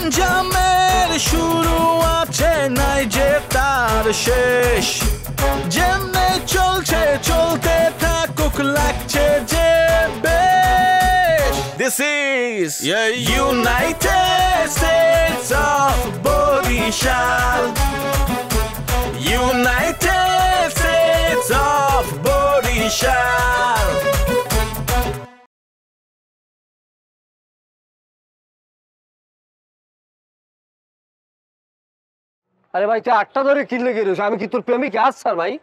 গঞ্জামের শুরু আছে নাই যে তার শেষ যেমনে চলছে চলতে থাকুক লাগছে যে বেশ This is United States of Borishal United States of Borishal আরে ভাই তুই আটটা ধরে কিনলে গেছিস আমি কি তোর প্রেমিক আচ্ছা ভাই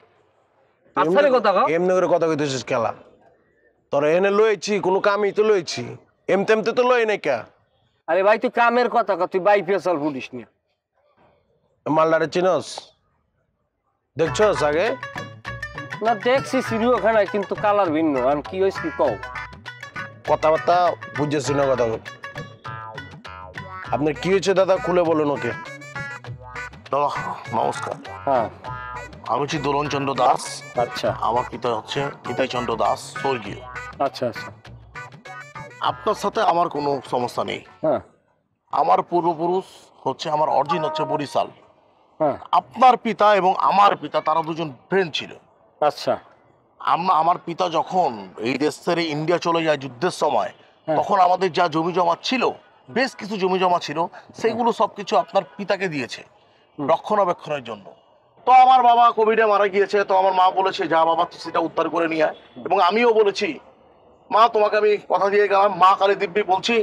আচ্ছা কথা কও এমনি করে কথা কইতেছিস খেলা তোর এনে লইছি কোনো কামই তো লইছি এমতেমতে তো লই নাই কা আরে ভাই তুই কামের কথা কও তুই বাই পেছাল ফুটিস না মালদারে চিনস দেখছস আগে না দেখছি সিরিয়াখানায় কিন্তু কালার ভিন্ন আর কি হইছে কি কও কথাবার্তা বুঝেছি না কথা আপনার কি হয়েছে দাদা খুলে বলুন ওকে দাদা নমস্কার হ্যাঁ আমি হচ্ছি দোলন চন্দ্র দাস আচ্ছা আমার পিতা হচ্ছে নিতাই চন্দ্র দাস স্বর্গীয় আচ্ছা আচ্ছা আপনার সাথে আমার কোনো সমস্যা নেই হ্যাঁ আমার পূর্বপুরুষ হচ্ছে আমার অরিজিন হচ্ছে বরিশাল হ্যাঁ আপনার পিতা এবং আমার পিতা তারা দুজন ফ্রেন্ড ছিল আচ্ছা আমার পিতা যখন এই দেশ ছেড়ে ইন্ডিয়া চলে যায় যুদ্ধের সময় তখন আমাদের যা জমি জমা ছিল বেশ কিছু জমি জমা ছিল সেগুলো সবকিছু আপনার পিতাকে দিয়েছে রক্ষণাবেক্ষণের জন্য তো আমার বাবা কোভিডে মারা গিয়েছে তো আমার মা বলেছে যা বাবা তুই সেটা উদ্ধার করে নিয়ে আয় এবং আমিও বলেছি মা তোমাকে আমি কথা দিয়ে গেলাম মা কালী দিব্যি বলছি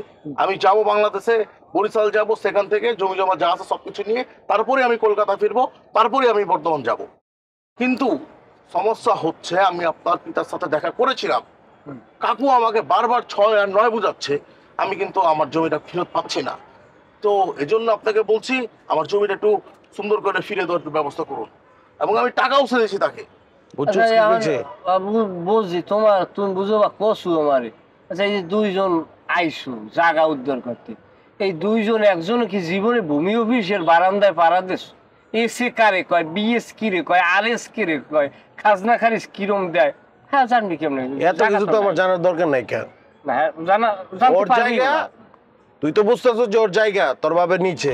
আমি যাব বাংলাদেশে বরিশাল যাব সেখান থেকে জমি জমা যা আছে সবকিছু নিয়ে তারপরে আমি কলকাতা ফিরবো তারপরে আমি বর্ধমান যাব কিন্তু সমস্যা হচ্ছে আমি আপনার পিতার সাথে দেখা করেছিলাম কাকু আমাকে বারবার 6 আর 9 বুঝাচ্ছে আমি কিন্তু আমার জমিটা ফেরত পাচ্ছি না তো এজন্য আপনাকে বলছি আমার জমিটা একটু সুন্দর করে ফিরে দেওয়ার ব্যবস্থা করুন এবং আমি টাকাও ছেড়েছি তাকে বুঝছিস কি বলছে বুঝছি তোমার তুমি বুঝো বা কসু আমারে আচ্ছা এই যে দুইজন আইসু জায়গা উদ্ধার করতে এই দুইজন একজন কি জীবনে ভূমি অফিসের বারান্দায় পাড়া দেশ এসে কারে কয় বিএস কি রে কয় আরএস কি রে কয় খাজনা খারিজ কিরম দেয় হ্যাঁ জানবি কেমন এত কিছু তো আমার জানার দরকার নাই কেন জানা ওর জায়গা তুই তো বুঝতেছিস যে ওর জায়গা তোর বাপের নিচে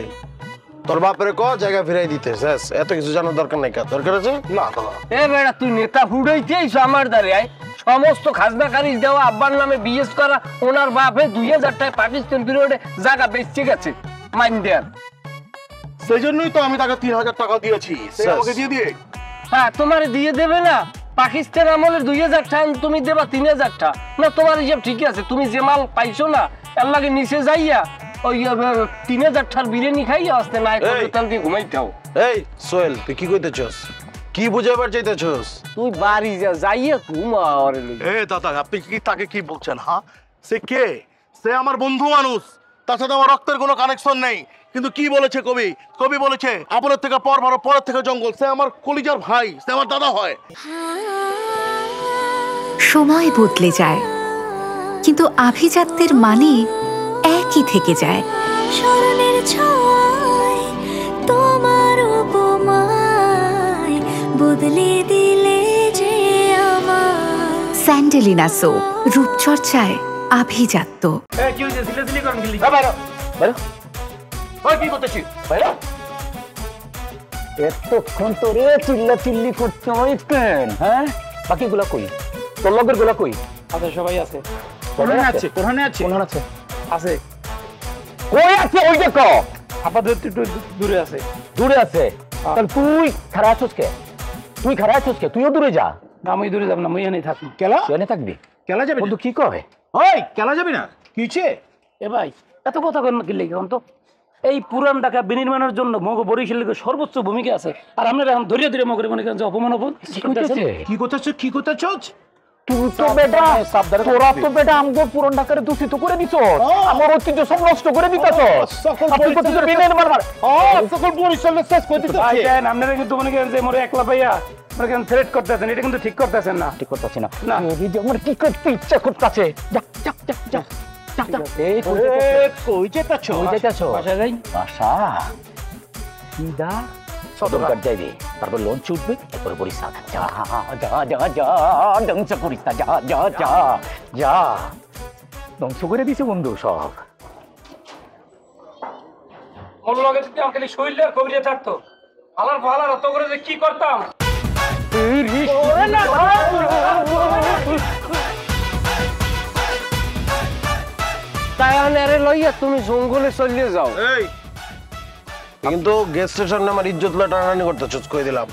তোর বাপের ক জায়গা ফিরাই দিতে শেষ এত কিছু জানার দরকার নাই কা দরকার আছে না দাদা এ বেটা তুই নেতা ফুটাইতে আইছো আমার দ্বারে আয় সমস্ত খাজনা খারিজ দেওয়া আব্বার নামে বিএস করা ওনার বাপে 2000 টাকা পাকিস্তান পিরিয়ডে জায়গা বেচে গেছে মাইন দেয়ার সেই জন্যই তো আমি তাকে 3000 টাকা দিয়েছি সে আমাকে দিয়ে দিয়ে হ্যাঁ তোমারে দিয়ে দেবে না পাকিস্তান আমলের 2000 টাকা তুমি দেবা 3000 টাকা না তোমার হিসাব ঠিক আছে তুমি যে মাল পাইছো না এর লাগে নিচে যাইয়া ওই 3000 টাকার বিরিয়ানি খাইয়া আসতে নাই কলকাতা দিয়ে ঘুমাইতাও এই সোহেল তুই কি কইতেছস কি বুঝাবার চাইতেছস তুই বাড়ি যা যাইয়া ঘুমা আরে এ দাদা আপনি কি তাকে কি বলছেন হ্যাঁ সে কে সে আমার বন্ধু মানুষ তার সাথে আমার রক্তের কোনো কানেকশন নেই কিন্তু কি বলেছে কবি কবি বলেছে আপনের থেকে পর বড় পরের থেকে জঙ্গল সে আমার কলিজার ভাই সে আমার দাদা হয় সময় বদলে যায় কিন্তু আভিজাত্যের মানে একই থেকে যায় স্মরণের ছোঁয়ায় তোমার উপমায় বদলে দিলে যে আমার স্যান্ডেলিনা সো রূপচর্চায় আভিজাত্য কি হইছে সিলেসিলি করন গলি বাইরে বাইরে ওই কি করতেছিস বাইরে এতক্ষণ তোরে চিল্লা চিল্লি করতে হয় কেন হ্যাঁ বাকিগুলা কই তোর লগের গুলা কই আচ্ছা সবাই আছে কোরআনে আছে কোরআনে আছে কোরআন আছে আছে কই আছে ওই দেখো আপাতত একটু দূরে আছে দূরে আছে তাহলে তুই খারাপ আছিস কে তুই খারাপ আছিস কে তুইও দূরে যা না আমি দূরে যাব না মই এখানেই থাকি কেলা তুই এনে থাকবি কেলা যাবে বন্ধু কি কয় ওই কেলা যাবি না কি হইছে এ ভাই এত কথা কেন কি লাগি তো এই পুরান ঢাকা বিনির্মাণের জন্য মগো বরিশালের সর্বোচ্চ ভূমিকা আছে আর আপনারা এখন ধরিয়ে ধরে মগরে মনে করেন যে অপমান কি করতেছে কি করতেছস তুই তো বেটা তোরা তো বেটা আমগো পুরান ঢাকারে দূষিত করে দিছ আমার ঐতিহ্য সব নষ্ট করে দিতাছস সকল পরিচয় বিনির্মাণ সকল বরিশালের শেষ করতেছ ভাই দেন আপনারা কিন্তু মনে করেন যে মোরে একলা ভাইয়া মনে করেন থ্রেট করতেছেন এটা কিন্তু ঠিক করতেছেন না ঠিক করতেছি না এই যে আমার কি করতে ইচ্ছা করতেছে যা যা যা যা এই কই যেতাছো কই যাইতাছো বাসা যাই বাসা সিধা সদরঘাট যাইবে তারপর লঞ্চ উঠবে তারপর বরিশাল যা যা যা যা ধ্বংস করিস না যা যা যা যা ধ্বংস করে দিছে বন্ধু সব ওর লগে যদি আমার খালি শরীরে কবিরে থাকতো আলার ফালার অত করে যে কি করতাম। তাই আরে লইয়া তুমি জঙ্গলে চলে যাও। এই কিন্তু গেস্ট স্টেশনে আমার ইজ্জত লটানি করতেছস কই দিলাম,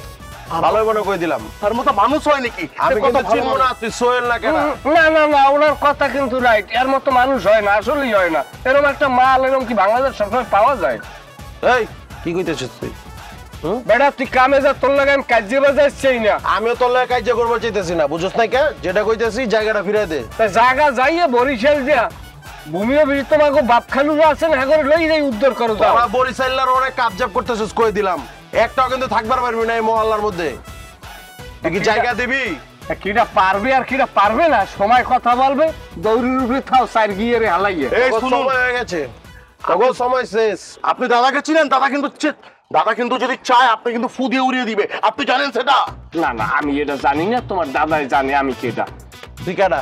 ভালোই মনে কই দিলাম। তার মতো মানুষ হয় নাকি? আমি কিন্তু চিনব না তুই সোহেল না কেন? না না না, ওনার কথা কিন্তু রাইট, এর মতো মানুষ হয় না, আসলেই হয় না। এরকম একটা মাল এরকম কি বাংলাদেশ সবসময় পাওয়া যায়? এই কি কইতেছিস তুই? বেটা তুই কামে যা, তোর লাগে আমি কাজে বাজাচ্ছি না। আমিও তোর লাগে কাজ করবো চাইতেছি না, বুঝছ না কে? যেটা কইতেছি জায়গাটা ফিরাই দে। তা জায়গা যাইয়ে বরিশাল দিয়া ভূমিও বিড়ি তোমাকে বাপ খালুরা আছেন হ্যাঁ করে লই যাই উদ্ধার করো। তোরা বরিশালের অনেক কাবজাব করতেছিস কই দিলাম, একটাও কিন্তু থাকবার পারবি না এই মহল্লার মধ্যে। তুই কি জায়গা দিবি? কিটা পারবে আর কিটা পারবে না, সময় কথা বলবে। দৌড়ির উপরে থাও সাইড গিয়ে রে হালাইয়ে। এই সময় হয়ে গেছে, তখন সময় শেষ। আপনি দাদাকে চিনেন? দাদা কিন্তু যদি চায় আপনি কিন্তু ফু দিয়ে উড়িয়ে দিবে, আপনি জানেন সেটা? না না, আমি এটা জানি না, তোমার দাদাই জানে আমি কেটা। তুই কেডা?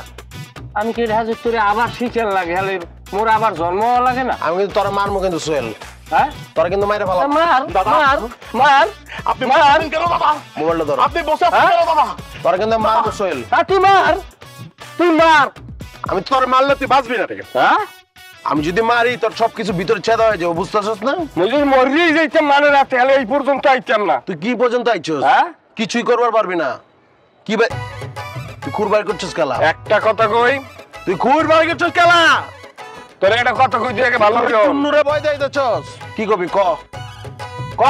আমি কেটা হাজার তোরে আবার শিখের লাগে, হলে মোর আবার জন্ম লাগে না। আমি কিন্তু তোরা মারমো কিন্তু সোহেল, হ্যাঁ তোরা কিন্তু মাইরে ফেলা। মার মার মার, আপনি মারেন কেন দাদা? মোবাইলটা ধর। আপনি বসে আছেন কেন দাদা? তোরা কিন্তু মারবো সোহেল। তুই মার, তুই মার। আমি তোর মারলে তুই বাঁচবি না। হ্যাঁ আমি যদি মারি তোর সবকিছু ভিতরে ছেদা হয়ে যাবে, বুঝতেছস না? মজুর মরিয়েই যাইতাম মানে রাতে, হলে এই পর্যন্ত আইতাম না। তুই কি পর্যন্ত আইছস? হ্যাঁ কিছুই করবার পারবি না। কি ভাই তুই খুর বাড়ি করছিস খেলা? একটা কথা কই, তুই খুর বাড়ি করছিস খেলা? তোর একটা কথা কই দিয়ে ভালো করে নুরে ভয় দেইতেছস। কি কবি ক ক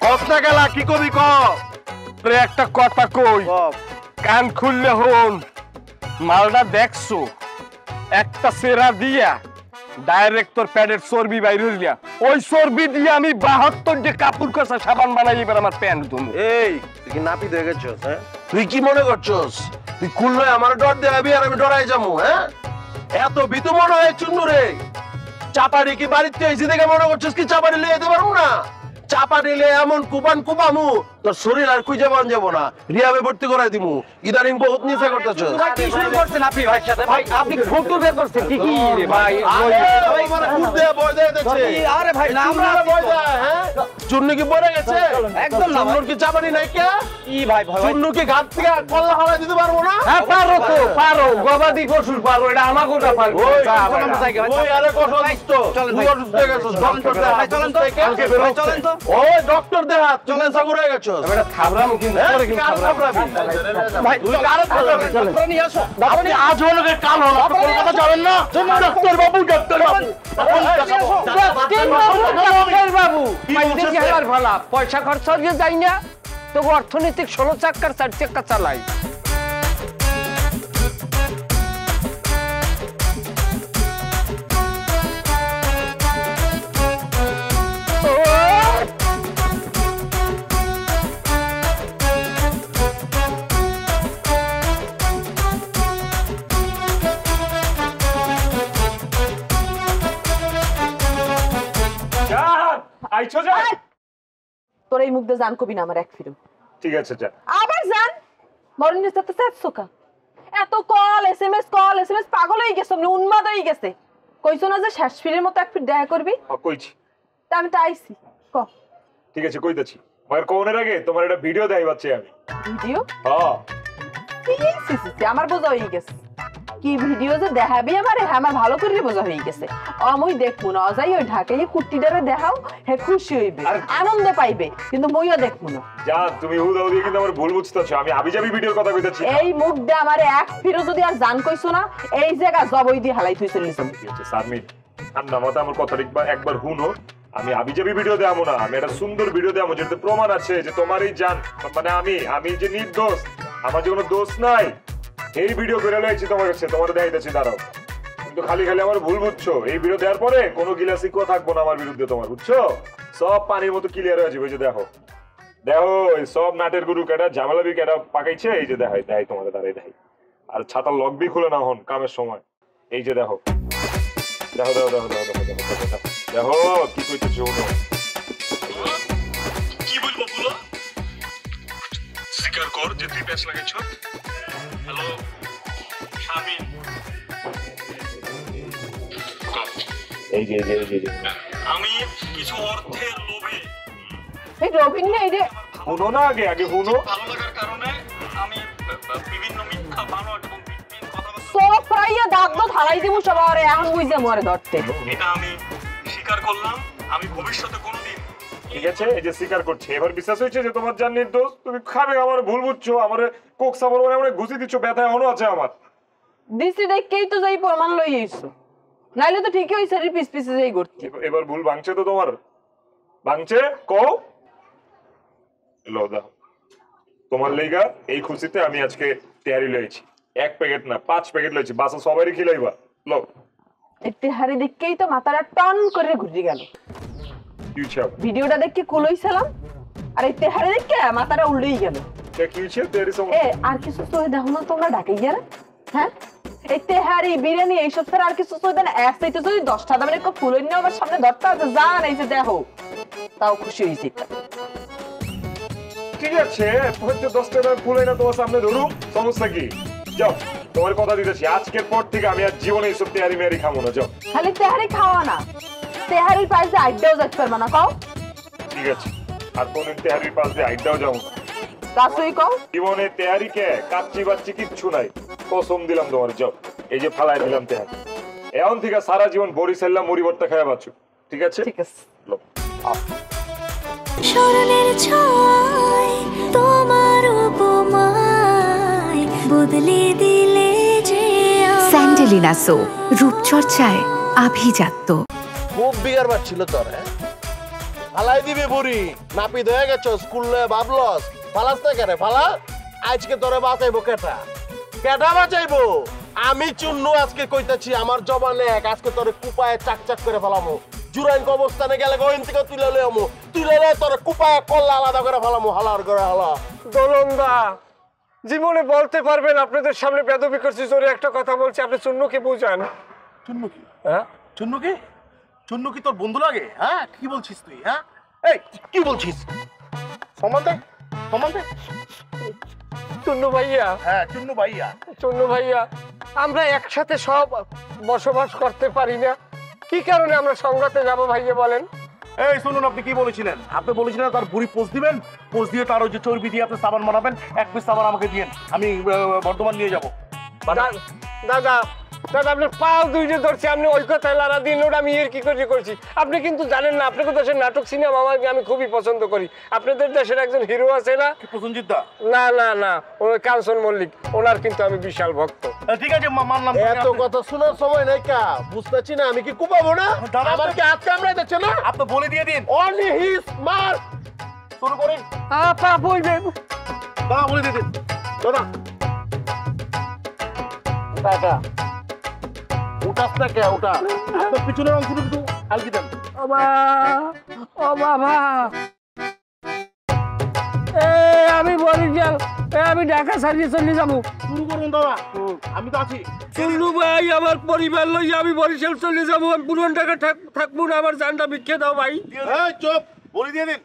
কস না খেলা, কি কবি ক? তোর একটা কথা কই, কান খুললে হন। মালটা দেখছো, একটা সেরা দিয়া ডাইরেক্ট তোর প্যাডের চর্বি বাইরে দিয়া, ওই চর্বি দিয়ে আমি 72 যে কাপড় কষা সাবান বানাই, এবার আমার প্যান্ট ধুমু। এই তুই কি নাপি হয়ে গেছস? হ্যাঁ তুই কি মনে করছস তুই খুললে আমার ডর দেখাবি আর আমি ডরাই যাবো? হ্যাঁ এত ভীতু মনে হয় চুন্নুরে? চাপাড়ি কি বাড়িতে এসে দেখে মনে করছিস কি চাপাড়ি লিয়ে যেতে পারবো না? চাপা নিলে এমন কুপান কুপামু তোর শরীর আর খুঁজে পান যাবো না, রিয়াবে ভর্তি করাই দিমু। ইদানিং বহুত নিচে করতেছস। কি শুরু করছেন আপনি ভাইয়ের সাথে? ভাই আপনি ফটো বের করছেন কি কি রে ভাই? আরে ভাই আমরা ভয় দেয়, হ্যাঁ? চুন্নু কি পড়ে গেছে? একদম না। চুন্নুর কি চাপানি নাই কে? কি ভাই ভয়? চুন্নু কি ঘাট থেকে কল্লা হারাই দিতে পারবো না? হ্যাঁ পারো তো, পারো, গবাদি পশুর পারো, এটা আমাকে ওটা পারবো। ওই আরে কত অসুস্থ, তুই অসুস্থ হয়ে গেছিস, ডক্টর দেখ। চলেন তো, চলেন তো। ওই ডক্টর দেখ, চলেন সাগর হয়ে গেছিস। এটা থাবরাম কিন্তু, পরে কিন্তু থাবরাম। ভাই তুই কারে থাকবি? ডক্টর নিয়ে আসো। আপনি আজ হলো কাল হলো, আপনি কলকাতা যাবেন না? ডক্টর বাবু, ডক্টর বাবু। ডক্টর বাবু, মাইনে কি হালার ভালা, পয়সা খরচ হয়ে যায় না, তো অর্থনৈতিক 16 চাক্কার 4 চাক্কা চালাই। তোর এই মুখ দিয়ে জান কবি না আমার এক ফিরো। ঠিক আছে যা। আবার জান মরণের সাথে সাতসোকা এত কল এসএমএস পাগল হয়ে গেছে, উন্মাদ হয়ে গেছে। কইছো না যে শেষ ফিরের মতো এক ফির দেখা করবি? কইছি। তা আমি তো আইছি। ক ঠিক আছে কইতাছি। মায়ের কোনের আগে তোমার একটা ভিডিও দেখাই পাচ্ছি আমি। ভিডিও? হ্যাঁ। আমার বোঝা হয়ে গেছে। কি ভিডিও যে দেখাবি আমারে, আমার ভালো করে বোঝা হয়ে গেছে। আমি দেখবো না, অজাই ওই ঢাকায় কুট্টিটারে দেখাও, হে খুশি হইবে, আনন্দ পাইবে, কিন্তু মইও দেখবো না। জান তুমি হুদাও দিয়ে কিন্তু আমার ভুল বুঝতেছো, আমি আবিজাবি ভিডিওর কথা কইতাছি। এই মুখ দিয়ে আমারে এক ফিরো যদি আর জান কইছো না, এই জায়গা জবই দিয়ে হালাই তুই চলে যাবি। ঠিক আছে সাবমিট। ঠান্ডা মাথায় আমার কথা একবার হুনো। আমি আবিজাবি ভিডিও দেবো না, আমি একটা সুন্দর ভিডিও দেবো যেটাতে প্রমাণ আছে যে তোমারই জান, মানে আমি যে নির্দোষ, আমার যে কোনো দোষ নাই। এই ভিডিও করে লাইছি তোমার কাছে, তোমার দেখাইতেছি, দাঁড়াও। কিন্তু খালি আমার ভুল বুঝছো। এই ভিডিও দেওয়ার পরে কোনো গিলাসি কো থাকবো না আমার বিরুদ্ধে, তোমার বুঝছো? সব পানির মতো ক্লিয়ার হয়ে যাবে। ওই যে দেখো দেখো, এই সব নাটের গুরু কেটা ঝামেলাবি কেটা পাকাইছে। এই যে দেখাই তোমাদের দাঁড়াই দেখাই। আর ছাতার লক বি খুলে না হন কামের সময়। এই যে দেখো দেখো দেখো দেখো দেখো দেখো দেখো দেখো কি কইতেছে শুনো। কি বলবো বলো? স্বীকার কর যে তুই প্যাচ লাগাইছ। হ্যালো স্বামী, এই যে আমি কিছু অর্থের লোভে এই রবিন না এই যে শুনো না, আগে শুনো। ভালো লাগার কারণে আমি বিভিন্ন মিথ্যা বানোয়াট এবং ভিত্তিহীন কথাবার্তা সব প্রাইয়া দাগ হারাই দিব সবারে এখন বুঝে মরে ধরতে। এটা আমি স্বীকার করলাম। আমি ভবিষ্যতে কোনোদিন ঠিক আছে, এই যে স্বীকার করছে, এবার বিশ্বাস হয়েছে যে তোমার জান নির্দোষ। তুমি খাবে আমার ভুল বুঝছো, আমার কোক সাবর মানে ঘুষি দিচ্ছ, ব্যথা এখনো আছে আমার। দিছি দেখেই তো যাই প্রমাণ লই আইছো, নাইলে তো ঠিকই হইছে রে পিস পিসে যাই করতে। এবার ভুল ভাঙছে তো তোমার, ভাঙছে কও লো দাও। তোমার লেগা এই খুশিতে আমি আজকে তেহারি লইছি, 1 প্যাকেট না 5 প্যাকেট লইছি, বাসা সবারই খিলাইবা। লো এই তেহারি দেখেই তো মাথাটা টন করে ঘুরে গেল। কি চাও? ভিডিওটা দেখে কুলইছিলাম আর এই তেহারি দেখে মাথাটা উল্টেই গেল। কি হচ্ছে তেহারি সব? আর কিছু তো দেখো না তোমরা ঢাকাই গিয়ে, হ্যাঁ এই তেহারি বিরিয়ানি এইসব ছাড়া আর কিছু তো দেন। এক সাইতে যদি 10টা দামের একটা ফুলই নিয়ে আমার সামনে ধরতে আছে, জান এই যে দেখো, তাও খুশি হয়েছি। ঠিক আছে, হয়তো 10 টাকা ফুলে না তোমার সামনে ধরুক, সমস্যা কি? যাও, তোমার কথা দিতেছি, আজকের পর থেকে আমি আর জীবনে এইসব তেহারি মেয়ারি খাবো না। যাও। খালি তেহারি খাওয়া না, তেহারির পাশে আড্ডাও যাচ্ছে পারবা না, কও? ঠিক আছে, আর কোনদিন তেহারির পাশ দিয়ে আড্ডাও যাবো না। রাসুই কও? জীবনে তেহারি কে কাচ্চি বাচ্চি কিচ্ছু নাই, কসম দিলাম তোমার। যাও, এই যে ফালাই দিলাম তেহারি, এখন থেকে সারা জীবন বরিশাল্লা মুড়ি ভর্তা খাওয়া পাচ্ছ। ঠিক আছে? ঠিক আছে। স্মরণের ছয় তোমার উপমায় বদলে দিলে যে স্যান্ডেলিনা সো, রূপচর্চায় আভিজাত্য। খুব বিগার ছিল তোর, ফালাই দিবি বুড়ি, নাপিত হয়ে গেছ, স্কুলে ভাবলস ফালাস না কেন? ফালা, আজকে তোরে বাঁচাইবো কেটা? কেটা বাঁচাইবো? আমি চুন্নু আজকে কইতাছি, আমার জবানে এক, আজকে তোরে কুপায় চাক চাক করে ফেলামো। জুরাইন অবস্থানে গেলে গোয়েন থেকে তুলে লইমু, তুলে লই তোরে কুপায় কল্লা আলাদা করে ফেলামু, হালার করে হালা। দোলনদা জীবনে বলতে পারবেন আপনাদের সামনে বেদবি করছি, জোরে একটা কথা বলছি, আপনি চুন্নুকে বুঝান। চুন্নু কি? হ্যাঁ চুন্নু কি? চুন্নু কি তোর বন্ধু লাগে? হ্যাঁ, কি বলছিস তুই? হ্যাঁ, এই কি বলছিস? সমান দে, সমান দে। চুন্নু ভাইয়া। হ্যাঁ, চুন্নু ভাইয়া। চুন্নু ভাইয়া, আমরা একসাথে সব বসবাস করতে পারি না, কি কারণে আমরা সংঘাতে যাবো ভাইয়া বলেন? এই শুনুন, আপনি কি বলেছিলেন? আপনি বলেছিলেন তার বুড়ি পোজ দিবেন, পোজ দিয়ে তার ওই যে চর্বি দিয়ে আপনি সাবান বানাবেন, 1 পিস সাবান আমাকে দিয়েন, আমি বর্ধমান নিয়ে যাবো। দাদা দাদা আপনার পাও দুইটা ধরছি, আপনি ওই কথায় লারা দিন, ওটা আমি এর কি করছি। আপনি কিন্তু জানেন না, আপনাদের দেশের নাটক সিনেমা আমি খুবই পছন্দ করি। আপনাদের দেশের একজন হিরো আছে না, প্রসেনজিৎ দা? না না না, ওই কাঞ্চন মল্লিক, ওনার কিন্তু আমি বিশাল ভক্ত। ঠিক আছে, মানলাম। এত কথা শোনার সময় নাই কা, বুঝতেছি না আমি কি কুপাবো না? আমার কি হাত কামড়াই দিচ্ছে না? আপনি বলে দিয়ে দিন। অন হিজ মার্ক শুরু করেন। আপা বলবেন দাদা, বলে দিয়ে দিন। দাদা দাদা উঠাস না কে? উঠা, আপনার পিছনের অংশটা একটু হালকি দেন। ও বাবা, আমি বরিশাল, আমি ঢাকা ছাড়িয়ে চলে যাবো। শুরু করুন দাদা, আমি তো আছি। চুন্নু ভাই, আমার পরিবার লইয়া আমি বরিশাল চলে যাবো, আমি পুরান ঢাকা থাকবো না, আমার জানটা ভিক্ষে দাও ভাই। এই চুপ, বলে দিয়ে দিন।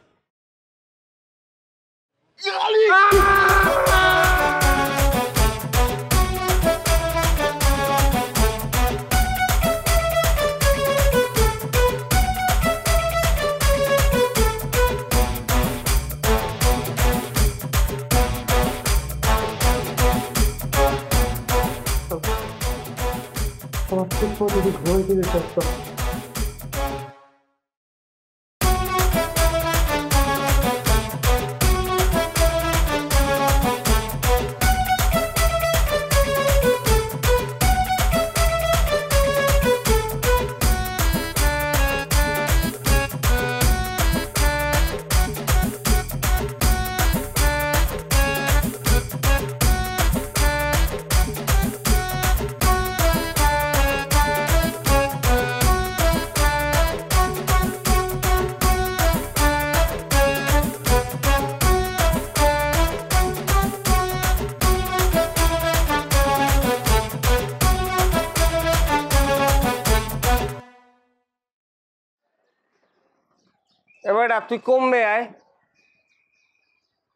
এবার তুই কমবে আয়,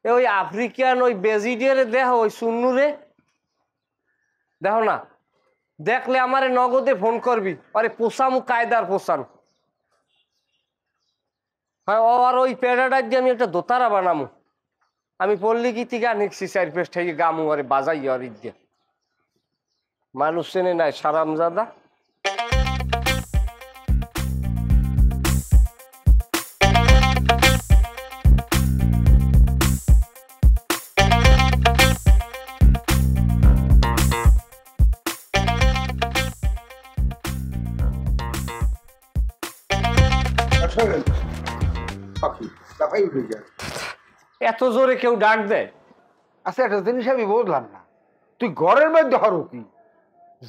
ওই আফ্রিকান ওই বেজিডিয়ারে দেখো, ওই সুন্নুরে দেখো না, দেখলে আমারে নগদে ফোন করবি, আরে পোষামু কায়দার পোষান। হ্যাঁ, আর ওই প্যারাডাইট দিয়ে আমি একটা দোতারা বানামু। আমি পল্লী গীতিকা নিচ্ছি 4-5 থেকে গামু আরে বাজাই আর দিয়ে মানুষ চেনে নাই সারামজাদা। এত জোরে কেউ ডাক দেয়? আচ্ছা, একটা জিনিস আমি বুঝলাম না, তুই ঘরের মধ্যে হরু কি?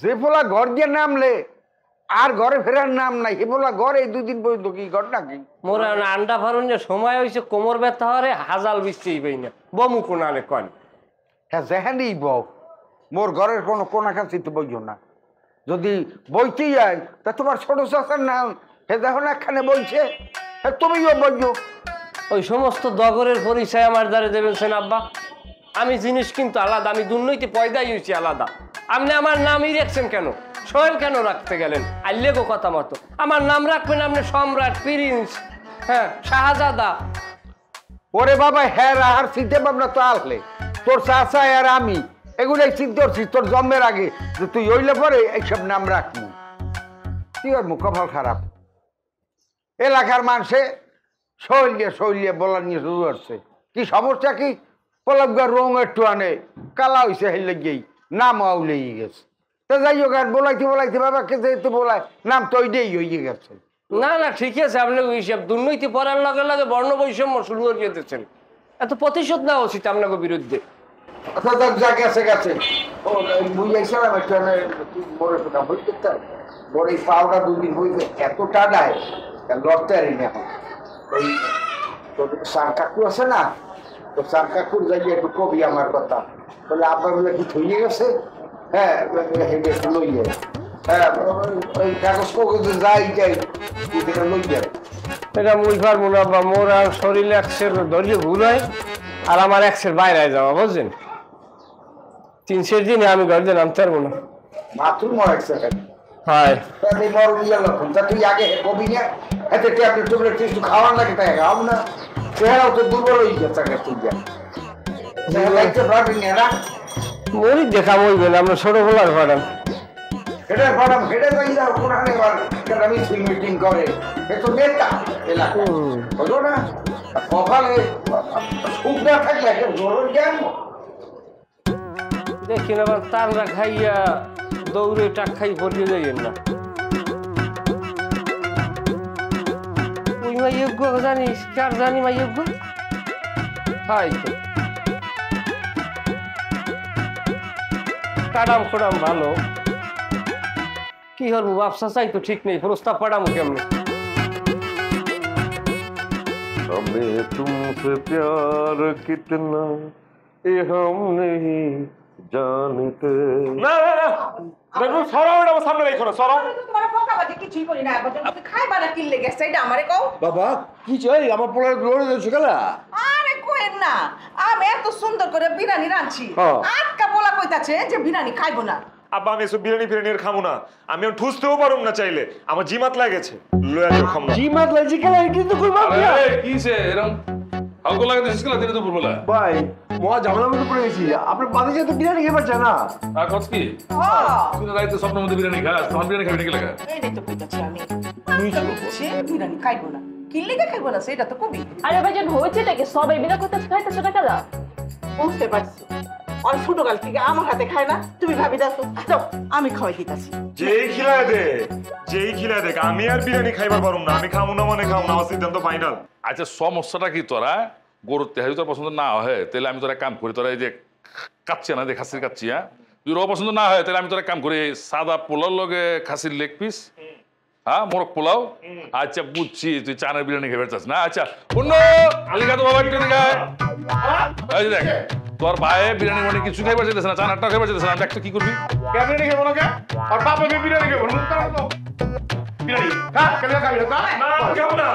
যে ফোলা ঘর দিয়ে নামলে আর ঘরে ফেরার নাম নাই, এ ফোলা ঘরে 2 দিন পর্যন্ত কি ঘর নাকি? মোর আন্ডা ফারুনের সময় হয়েছে, কোমর ব্যথা হরে হাজাল বৃষ্টি পাই না, বমু কোনালে কন। হ্যাঁ, যেখানেই বউ, মোর ঘরের কোনো কোনাকাছিতে বইও না। যদি বইতেই যায় তা তোমার ছোট চাচার নাম হে দেখো না এখানে বলছে, হ্যাঁ তুমিও বইও। ওই সমস্ত দগরের পরিচয় আমার দ্বারা দেবেন আব্বা। আমি জিনিস কিন্তু আলাদা, আমি দুর্নীতি পয়দাই হয়েছি আলাদা। আপনি আমার নামই রাখছেন কেন? সোহেল কেন রাখতে গেলেন? আইলেগো কথা মতো আমার নাম রাখবেন আপনি সম্রাট, প্রিন্স, হ্যাঁ শাহজাদা। ওরে বাবা, হ্যাঁ আর চিন্তা ভাবনা তো আনলে তোর চাচা আর আমি এগুলোই চিন্তা করছি তোর জন্মের আগে যে তুই ওইলে পরে এইসব নাম রাখবি। কি ওর মুখ কপাল খারাপ, এলাকার মানুষে শৈলিয়ে বলা নিয়ে শুরু করছে। কি সমস্যা কি? পলকগার রং একটু আনে কালা হয়েছে, হেলে গিয়েই নাম আউলেই গেছে। তো যাই হোক, আর বলাইতে বাবাকে যেহেতু বলায় নাম তো ওইটাই হয়ে গেছে। না না, ঠিক আছে, আপনি হিসাব দুর্নীতি পড়ার লগে লগে বর্ণ বৈষম্য শুরু করে দিতেছেন। এত প্রতিশোধ নেওয়া উচিত আপনাকে বিরুদ্ধে। আচ্ছা যা গেছে গেছে, বুঝাইছিলাম একটু বড় কথা বলতে, বড় এই পাওটা 2 দিন হয়েছে এত টাডায় লড়তে পারি না। এখন ওই তোর সার কাকু আছে না, তো সার কাকুর যাই একটু কবি আমার কথা বলে, আব্বা বলে কি থইয়ে গেছে, হ্যাঁ হেঁটে একটু লই যায়, হ্যাঁ ওই কাগজ কাগজে যাই লই যায়। এটা মুই পারবো না বা মোর আর শরীরে একশের ধৈর্য ভুল হয় আর আমার একশের বাইরে যাওয়া, বুঝছেন? 3 দিনে আমি ঘর দিয়ে নামতে পারবো না। বাথরুম আর এক সেকেন্ড হয় লক্ষণ তা তুই আগে কবি না এতে ট্যাবলেট টুবলেট কিছু খাওয়ার লাগে, তাই খাওয়াম না। চেহারাও তো দুর্বল হয়ে গেছে তুই যাইতে পারবি না। মরি দেখা বইবে না, আমরা ছোট বলার পাঠান হেডে পাঠাম হেডে যাই যাও কোনখানে মিছিল মিটিং করে, এ তো নেতা এলাকা হলো না। কপালে সুখ না থাকলে একটা জোর জ্ঞান দেখি আবার তাররা খাইয়া দৌড়ে টাক খাই পড়িয়ে যাইয়েন না। ওই মাইয়োগ্য জানিস কার জানি মাইয়োগ্য? হাই তো কাডাম খোড়াম ভালো, কি হবো ব্যবসা চাই তো ঠিক নেই, প্রস্তাব পাঠামো কেমনে? हमें तुमसे प्यार कितना ये हम नहीं जानते। না না না, দেখো সরাও, এটা আমার সামনে রেখো না, সরাও। তোমার পোকাবাজি কিছুই করি না, এখন তুমি খাইবা না কিনলে গেছে, এটা আমারে কও। বাবা কি চাই আমার পোলার গ্লোরে দিয়েছো কেলা? আরে কোয়েন না, আমি এত সুন্দর করে বিরিয়ানি রাঁধছি, আটকা পোলা কইতাছে যে বিরিয়ানি খাইবো না। আব্বা আমি এসব বিরিয়ানি ফিরিয়ানি খামু না, আমি ঠুসতেও পারুম না চাইলে, আমার জিমাত লাগেছে, লয়া যাও খামু না। জিমাত লাগছে কেলা? কিন্তু কই বাবা কি সে এরকম হালকা লাগে দিছিস কেলা দিনে তো বললা ভাই মহা ঝামেলার মধ্যে পড়ে গেছি, আপনি বাদে যেতে বিরিয়ানি খেয়ে পারছেন না। আর কত কি তুই তো রাইতে স্বপ্নের মধ্যে বিরিয়ানি খাস, তোমার বিরিয়ানি খাবি নাকি লাগা? এই তো কইতাছি আমি বিরিয়ানি খাইবো না, কিনলে খাইবো না সেটা তো কবি। আরে ভাইজান হয়েছেটাকে সবাই বিনা কথা খাইতেছো না কেলা? বুঝতে পারছি, আর ছোটকাল থেকে আমার হাতে খায় না, তুমি ভাবি দেখো আমি খাওয়াই দিতেছি। যেই খিলায় দেখ আমি আর বিরিয়ানি খাইবার পারুম না, আমি খামু না মানে খামু না, আমার সিদ্ধান্ত ফাইনাল। আচ্ছা সমস্যাটা কি তোরা গরুর তেহারি তোর পছন্দ না হয় তাহলে আমি তোরা কাম করি, তোরা এই যে কাচ্ছি না যে খাসির কাচ্ছি, হ্যাঁ যদি ওর পছন্দ না হয় তাহলে আমি তোরা কাম করি সাদা পোলার লগে খাসির লেগ পিস, হ্যাঁ মোরগ পোলাও। আচ্ছা বুঝছি তুই চানের বিরিয়ানি খেয়ে চাস না। আচ্ছা অন্য আলিকা তো বাবা একটু দেখ তোর ভাই বিরিয়ানি মানে কিছু খাইবার যেতেছে না, চানারটাও খাইবার যেতেছে না, দেখ তো কি করবি? বিরিয়ানি খাবো না কে? আর বাবা বিরিয়ানি খাবো না, বিরিয়ানি খা কেন খাবি না? না খাবো না।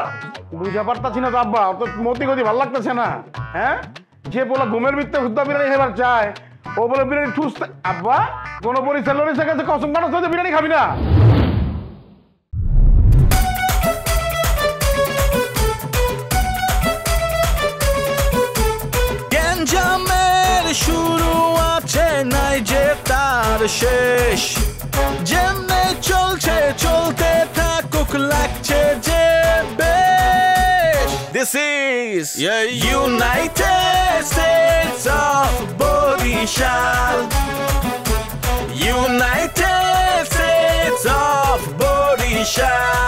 বুঝা পারতাছি না তো আব্বা, তো মতি গতি ভালো লাগতেছে না। হ্যাঁ যে বলা ঘুমের ভিতরে হুদ্দা বিরিয়ানি খাইবার চায় ও বলে বিরিয়ানি ঠুস আব্বা কোন পরিচালনের কাছে কসম কাটা সাথে বিরিয়ানি খাবি না গঞ্জামের শুরু আছে নাই যে তার শেষ যেমনে চলছে চলতে থাকুক লাগছে যে বেশ This is United States of Borishal United States of Borishal